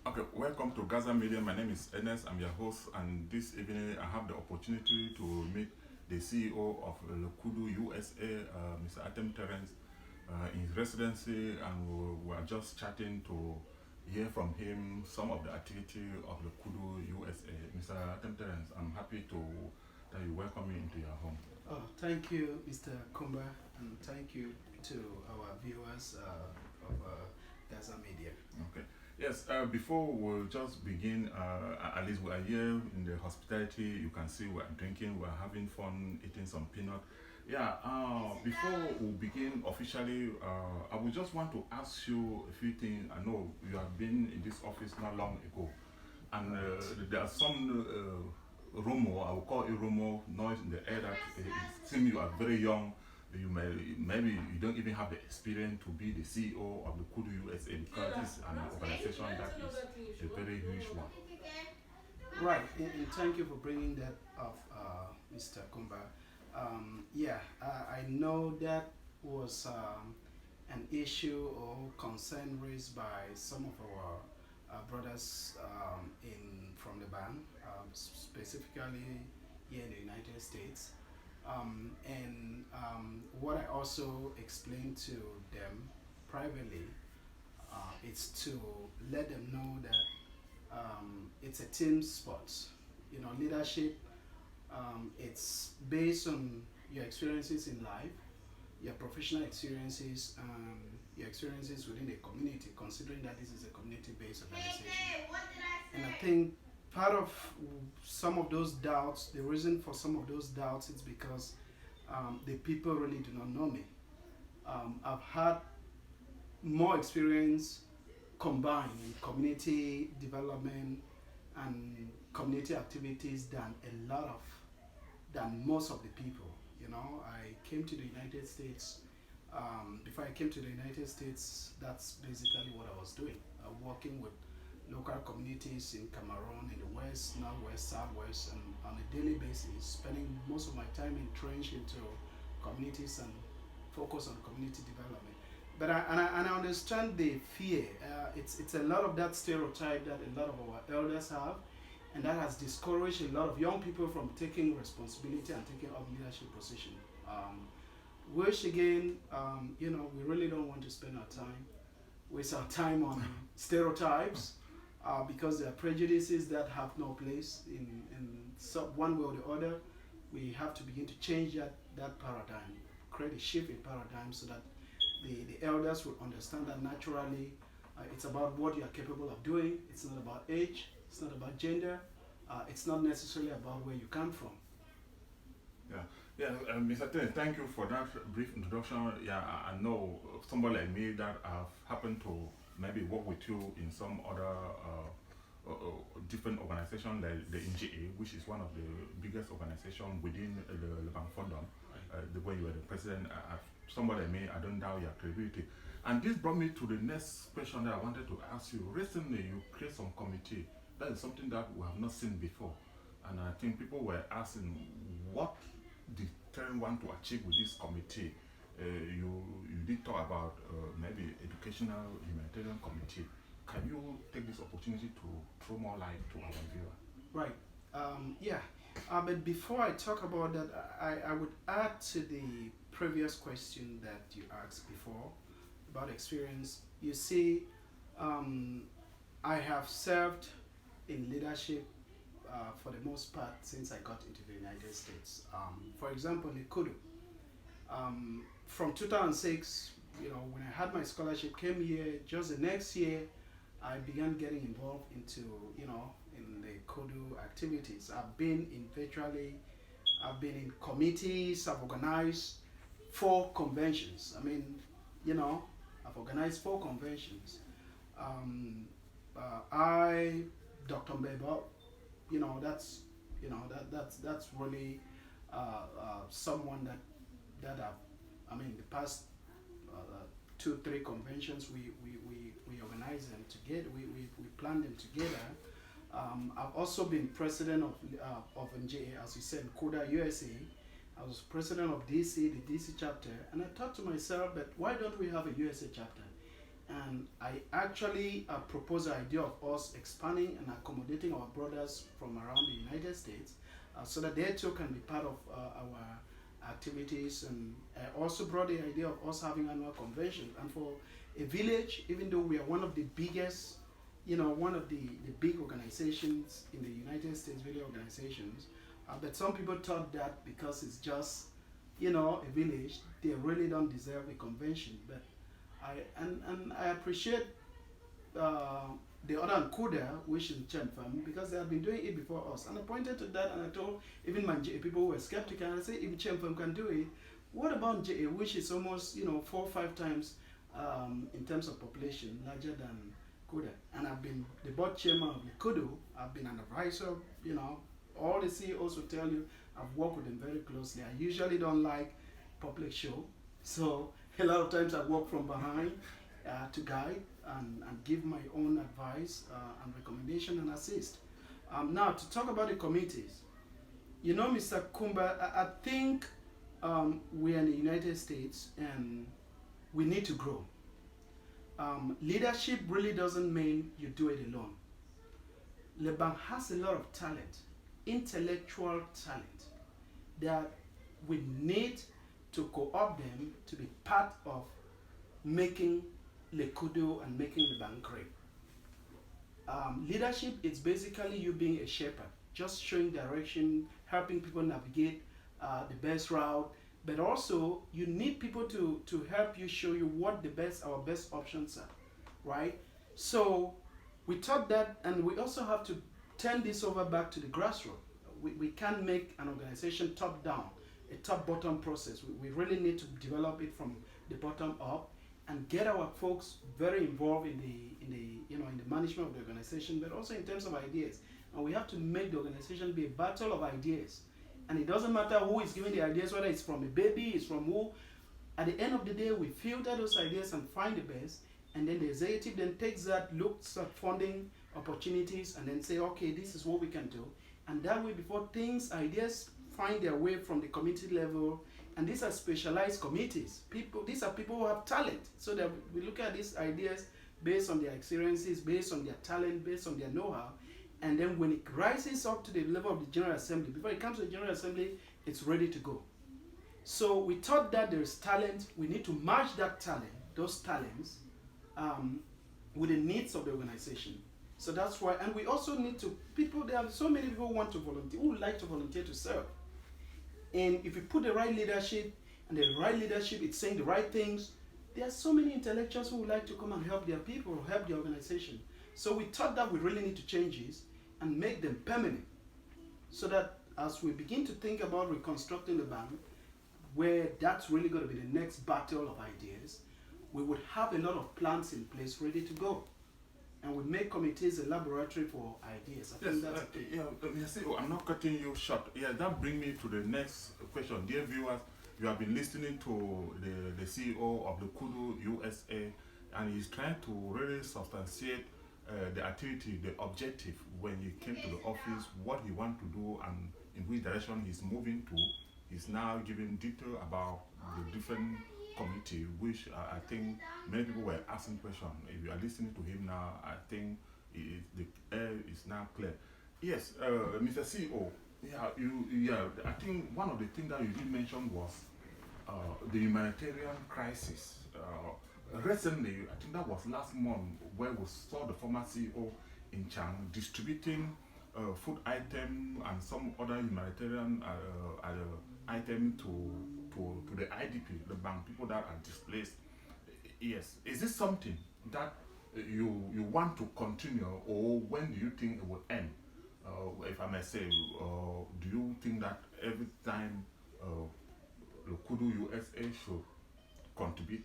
Okay, welcome to Gaza Media. My name is Ernest. I'm your host, and this evening I have the opportunity to meet the CEO of LECUDO USA, Mr. Atem Terence, in his residency, and we are just chatting to hear from him some of the activity of LECUDO USA. Mr. Atem Terence, I'm happy to that you welcome me into your home. Oh, thank you, Mr. Kumba, and thank you to our viewers of Gaza Media. Okay. Yes, before we'll just begin, at least we are here in the hospitality. You can see we're drinking, we're having fun, eating some peanut. Yeah, before we begin officially, I would just want to ask you a few things. I know you have been in this office not long ago, and there are some rumor, I will call it rumor, noise in the air that it seems you are very young. Maybe you don't even have the experience to be the CEO of the Kudu USA, because this is an organization that is a very huge one. Right, and thank you for bringing that up, Mr. Kumba. I know that was an issue or concern raised by some of our brothers in from the band, specifically here in the United States. What I also explained to them privately is to let them know that it's a team sport. You know, leadership, it's based on your experiences in life, your professional experiences, your experiences within the community, considering that this is a community-based organization. And I think part of some of those doubts, the reason for some of those doubts is because the people really do not know me. I've had more experience combined in community development and community activities than most of the people. You know, I came to the United States. Before I came to the United States, that's basically what I was doing, working with local communities in Cameroon, in the west, northwest, southwest, and on a daily basis, spending most of my time entrenched into communities and focus on community development. But I understand the fear. It's a lot of that stereotype that a lot of our elders have, and that has discouraged a lot of young people from taking responsibility and taking up leadership position. Which again, we really don't want to spend our time, waste our time on stereotypes, because there are prejudices that have no place in one way or the other. We have to begin to change that paradigm, create a shift in paradigm so that the elders will understand that naturally it's about what you are capable of doing. It's not about age, it's not about gender, it's not necessarily about where you come from. Yeah, yeah, Mr. Ten, thank you for that brief introduction. Yeah, I know somebody like me that have happened to maybe work with you in some other different organization like the NGA, which is one of the biggest organization within the Lebanon Fondom. Right. The way you were the president, somebody like me, I don't doubt your credibility. And this brought me to the next question that I wanted to ask you. Recently, you create some committee. That is something that we have not seen before. And I think people were asking, what did Terence want to achieve with this committee? You did talk about maybe educational humanitarian committee. Can you take this opportunity to throw more light to our viewer? Right. Yeah. But before I talk about that, I would add to the previous question that you asked before about experience. You see, I have served in leadership for the most part since I got into the United States. For example, LECUDO. From 2006, when I had my scholarship, came here. Just the next year, I began getting involved into, in the LECUDO activities. I've been in committees. I've organized 4 conventions. I've organized 4 conventions. Dr. Mbeba, that's really someone that the past 2-3 conventions we organize them together. We plan them together. I've also been president of NGA, as you said, LECUDO USA. I was president of DC, the DC chapter, and I thought to myself, but why don't we have a USA chapter? and I actually proposed the idea of us expanding and accommodating our brothers from around the United States, so that they too can be part of our activities. And I also brought the idea of us having annual conventions. And for a village, even though we are one of the biggest, one of the big organizations in the United States, village organizations, but some people thought that because it's just, a village, they really don't deserve a convention. But I appreciate the other LECUDO, which is Chemfam, because they have been doing it before us. And I pointed to that, and I told even my people who were skeptical, and I said, if Chemfam can do it, what about JA, which is almost 4 or 5 times in terms of population larger than LECUDO? And I've been the board chairman of LECUDO. I've been an advisor. All the CEOs will tell you I've worked with them very closely. I usually don't like public show, so a lot of times I work from behind to guide and give my own advice and recommendation and assist. Now, to talk about the committees, Mr. Kumba, I think we are in the United States and we need to grow. Leadership really doesn't mean you do it alone. Le bank has a lot of talent, intellectual talent, that we need to co-opt them to be part of making LECUDO and making the bank great. Leadership is basically you being a shepherd, just showing direction, helping people navigate the best route, but also you need people to help you, show you what our best options are, right? So we thought that, and we also have to turn this over back to the grassroots. We can't make an organization top down, a top bottom process. We really need to develop it from the bottom up and get our folks very involved in the management of the organization, but also in terms of ideas. And we have to make the organization be a battle of ideas. And it doesn't matter who is giving the ideas, whether it's from a baby, it's from who. At the end of the day, we filter those ideas and find the best, and then the executive then takes that, looks at funding opportunities, and then say, okay, this is what we can do. And that way, before ideas find their way from the committee level, and these are specialized committees. These are people who have talent, so that we look at these ideas based on their experiences, based on their talent, based on their know-how, and then when it rises up to the level of the General Assembly, before it comes to the General Assembly, it's ready to go. So we thought that there is talent. We need to match that talent, those talents, with the needs of the organization. So that's why, and we also need there are so many people who want to volunteer, who would like to volunteer to serve. And if you put the right leadership, and the right leadership is saying the right things, there are so many intellectuals who would like to come and help their people, help the organization. So we thought that we really need to change this and make them permanent, so that as we begin to think about reconstructing the bank, where that's really going to be the next battle of ideas, we would have a lot of plans in place ready to go. And we make committees a laboratory for ideas. I think that's I'm not cutting you short. Yeah, that brings me to the next question. Dear viewers, you have been listening to the CEO of LECUDO USA, and he's trying to really substantiate the activity, the objective when he came to the office, what he wants to do, and in which direction he's moving to. He's now giving detail about the different committee, which I think many people were asking questions. If you are listening to him now, I think the air is now clear. Yes, Mr. CEO, I think one of the things that you did mention was the humanitarian crisis. Recently, I think that was last month, where we saw the former CEO in Chang distributing food items and some other humanitarian item to the IDP, the bank, people that are displaced. Yes, is this something that you want to continue, or when do you think it will end? If I may say, do you think that every time LECUDO USA should contribute?